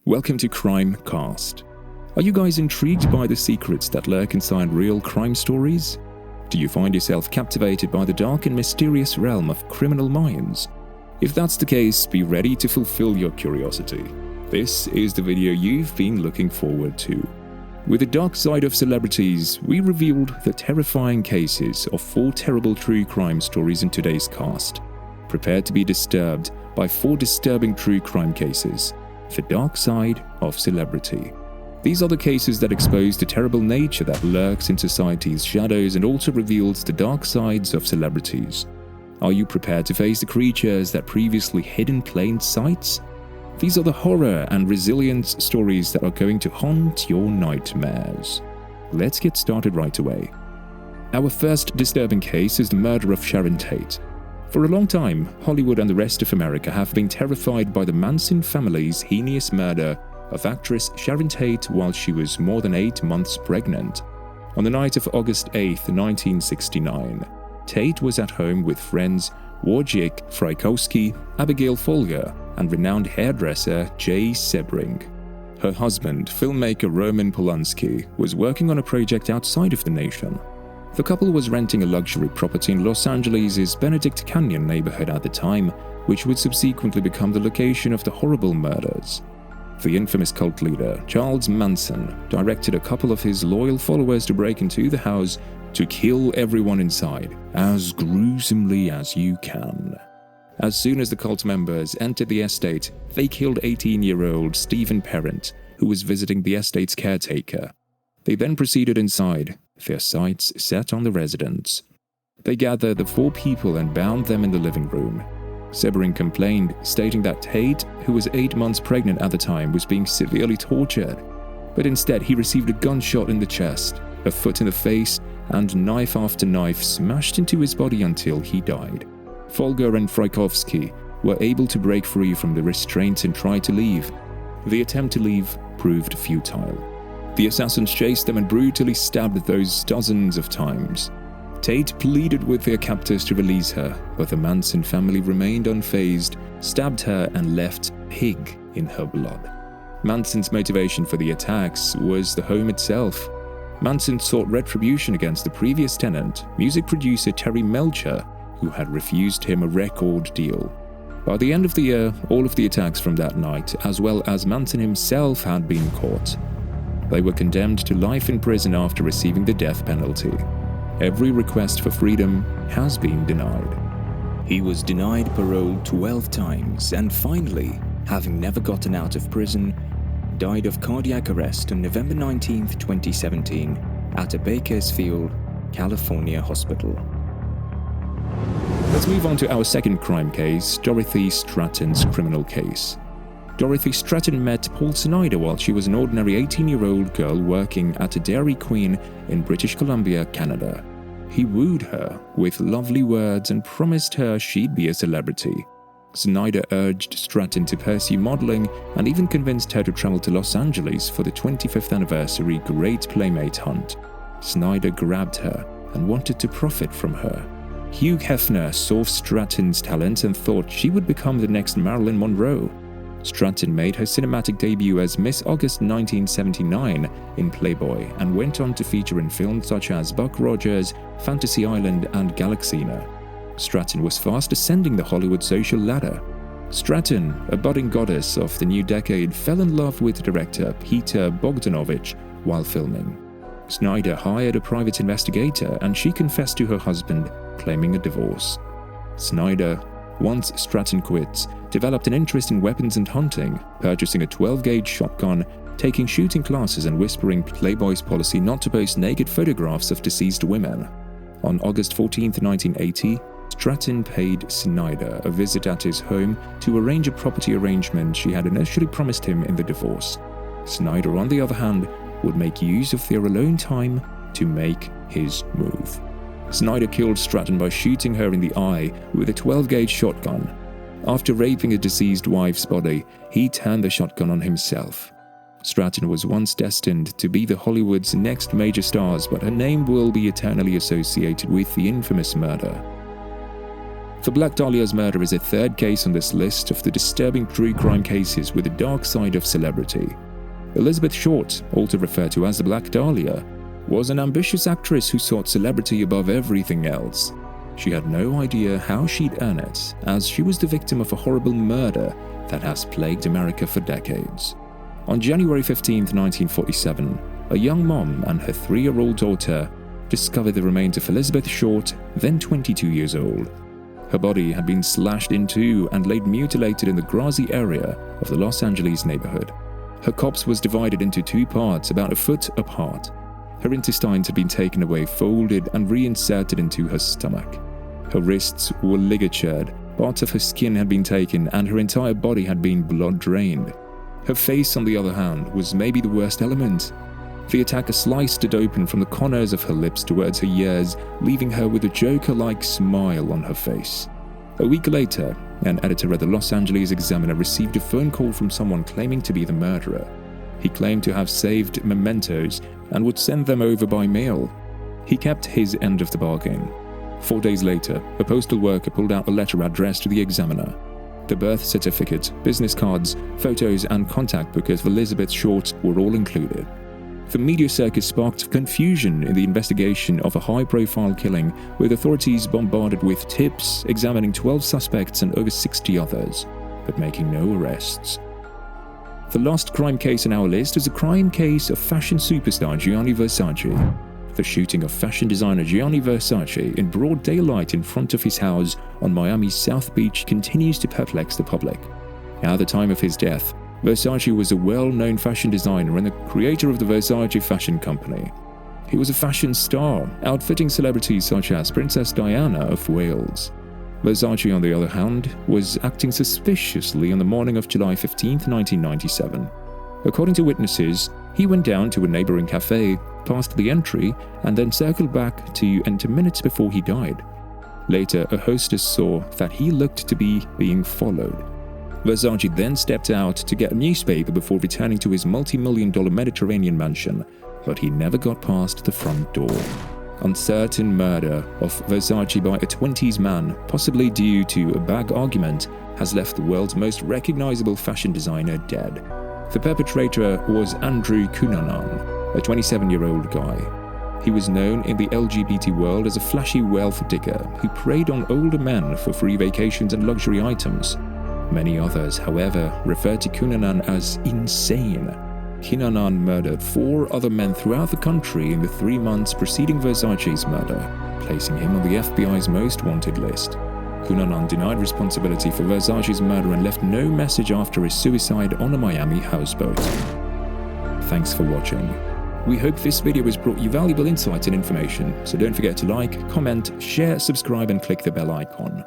Welcome to Crime Cast. Are you guys intrigued by the secrets that lurk inside real crime stories? Do you find yourself captivated by the dark and mysterious realm of criminal minds? If that's the case, be ready to fulfill your curiosity. This is the video you've been looking forward to. With the dark side of celebrities, we revealed the terrifying cases of 4 terrible true crime stories in today's cast. Prepare to be disturbed by 4 disturbing true crime cases. The dark side of celebrity. These are the cases that expose the terrible nature that lurks in society's shadows and also reveals the dark sides of celebrities. Are you prepared to face the creatures that previously hid in plain sight? These are the horror and resilience stories that are going to haunt your nightmares. Let's get started right away. Our first disturbing case is the murder of Sharon Tate. For a long time, Hollywood and the rest of America have been terrified by the Manson family's heinous murder of actress Sharon Tate while she was more than 8 months pregnant. On the night of August 8, 1969, Tate was at home with friends Wojciech Frykowski, Abigail Folger, and renowned hairdresser Jay Sebring. Her husband, filmmaker Roman Polanski, was working on a project outside of the nation. The couple was renting a luxury property in Los Angeles' Benedict Canyon neighborhood at the time, which would subsequently become the location of the horrible murders. The infamous cult leader, Charles Manson, directed a couple of his loyal followers to break into the house to kill everyone inside, as gruesomely as you can. As soon as the cult members entered the estate, they killed 18-year-old Stephen Parent, who was visiting the estate's caretaker. They then proceeded inside, their sights set on the residents. They gathered the 4 people and bound them in the living room. Sebring complained, stating that Tate, who was 8 months pregnant at the time, was being severely tortured. But instead, he received a gunshot in the chest, a foot in the face, and knife after knife smashed into his body until he died. Folger and Frykowski were able to break free from the restraints and try to leave. The attempt to leave proved futile. The assassins chased them and brutally stabbed those dozens of times. Tate pleaded with their captors to release her, but the Manson family remained unfazed, stabbed her, and left pig in her blood. Manson's motivation for the attacks was the home itself. Manson sought retribution against the previous tenant, music producer Terry Melcher, who had refused him a record deal. By the end of the year, all of the attacks from that night, as well as Manson himself, had been caught. They were condemned to life in prison after receiving the death penalty. Every request for freedom has been denied. He was denied parole 12 times and finally, having never gotten out of prison, died of cardiac arrest on November 19, 2017 at a Bakersfield, California hospital. Let's move on to our second crime case, Dorothy Stratton's criminal case. Dorothy Stratton met Paul Snyder while she was an ordinary 18-year-old girl working at a Dairy Queen in British Columbia, Canada. He wooed her with lovely words and promised her she'd be a celebrity. Snyder urged Stratton to pursue modeling and even convinced her to travel to Los Angeles for the 25th anniversary Great Playmate Hunt. Snyder grabbed her and wanted to profit from her. Hugh Hefner saw Stratton's talent and thought she would become the next Marilyn Monroe. Stratton made her cinematic debut as Miss August 1979 in Playboy and went on to feature in films such as Buck Rogers, Fantasy Island, and Galaxina. Stratton was fast ascending the Hollywood social ladder. Stratton, a budding goddess of the new decade, fell in love with director Peter Bogdanovich while filming. Snyder hired a private investigator and she confessed to her husband, claiming a divorce. Snyder, once Stratton quit, developed an interest in weapons and hunting, purchasing a 12-gauge shotgun, taking shooting classes and whispering Playboy's policy not to post naked photographs of deceased women. On August 14, 1980, Stratton paid Snyder a visit at his home to arrange a property arrangement she had initially promised him in the divorce. Snyder, on the other hand, would make use of their alone time to make his move. Snyder killed Stratton by shooting her in the eye with a 12-gauge shotgun. After raping a deceased wife's body, he turned the shotgun on himself. Stratton was once destined to be the Hollywood's next major stars, but her name will be eternally associated with the infamous murder. The Black Dahlia's murder is a third case on this list of the disturbing true crime cases with the dark side of celebrity. Elizabeth Short, also referred to as the Black Dahlia, was an ambitious actress who sought celebrity above everything else. She had no idea how she'd earn it, as she was the victim of a horrible murder that has plagued America for decades. On January 15, 1947, a young mom and her 3-year-old daughter discovered the remains of Elizabeth Short, then 22 years old. Her body had been slashed in two and laid mutilated in the grassy area of the Los Angeles neighborhood. Her corpse was divided into 2 parts about a foot apart. Her intestines had been taken away, folded, and reinserted into her stomach. Her wrists were ligatured, parts of her skin had been taken, and her entire body had been blood-drained. Her face, on the other hand, was maybe the worst element. The attacker sliced it open from the corners of her lips towards her ears, leaving her with a Joker-like smile on her face. A week later, an editor at the Los Angeles Examiner received a phone call from someone claiming to be the murderer. He claimed to have saved mementos and would send them over by mail. He kept his end of the bargain. 4 days later, a postal worker pulled out a letter addressed to the Examiner. The birth certificate, business cards, photos, and contact book of Elizabeth Short were all included. The media circus sparked confusion in the investigation of a high-profile killing, with authorities bombarded with tips, examining 12 suspects and over 60 others, but making no arrests. The last crime case on our list is a crime case of fashion superstar Gianni Versace. The shooting of fashion designer Gianni Versace in broad daylight in front of his house on Miami's South Beach continues to perplex the public. At the time of his death, Versace was a well-known fashion designer and the creator of the Versace fashion company. He was a fashion star, outfitting celebrities such as Princess Diana of Wales. Versace, on the other hand, was acting suspiciously on the morning of July 15, 1997. According to witnesses, he went down to a neighboring cafe, passed the entry, and then circled back to enter minutes before he died. Later, a hostess saw that he looked to be being followed. Versace then stepped out to get a newspaper before returning to his multi-million-dollar Mediterranean mansion, but he never got past the front door. Uncertain murder of Versace by a 20s man, possibly due to a bag argument, has left the world's most recognizable fashion designer dead. The perpetrator was Andrew Cunanan, a 27-year-old guy. He was known in the LGBT world as a flashy wealth digger who preyed on older men for free vacations and luxury items. Many others, however, referred to Cunanan as insane. Cunanan murdered 4 other men throughout the country in the 3 months preceding Versace's murder, placing him on the FBI's most wanted list. Cunanan denied responsibility for Versace's murder and left no message after his suicide on a Miami houseboat. Thanks for watching. We hope this video has brought you valuable insights and information, so don't forget to like, comment, share, subscribe, and click the bell icon.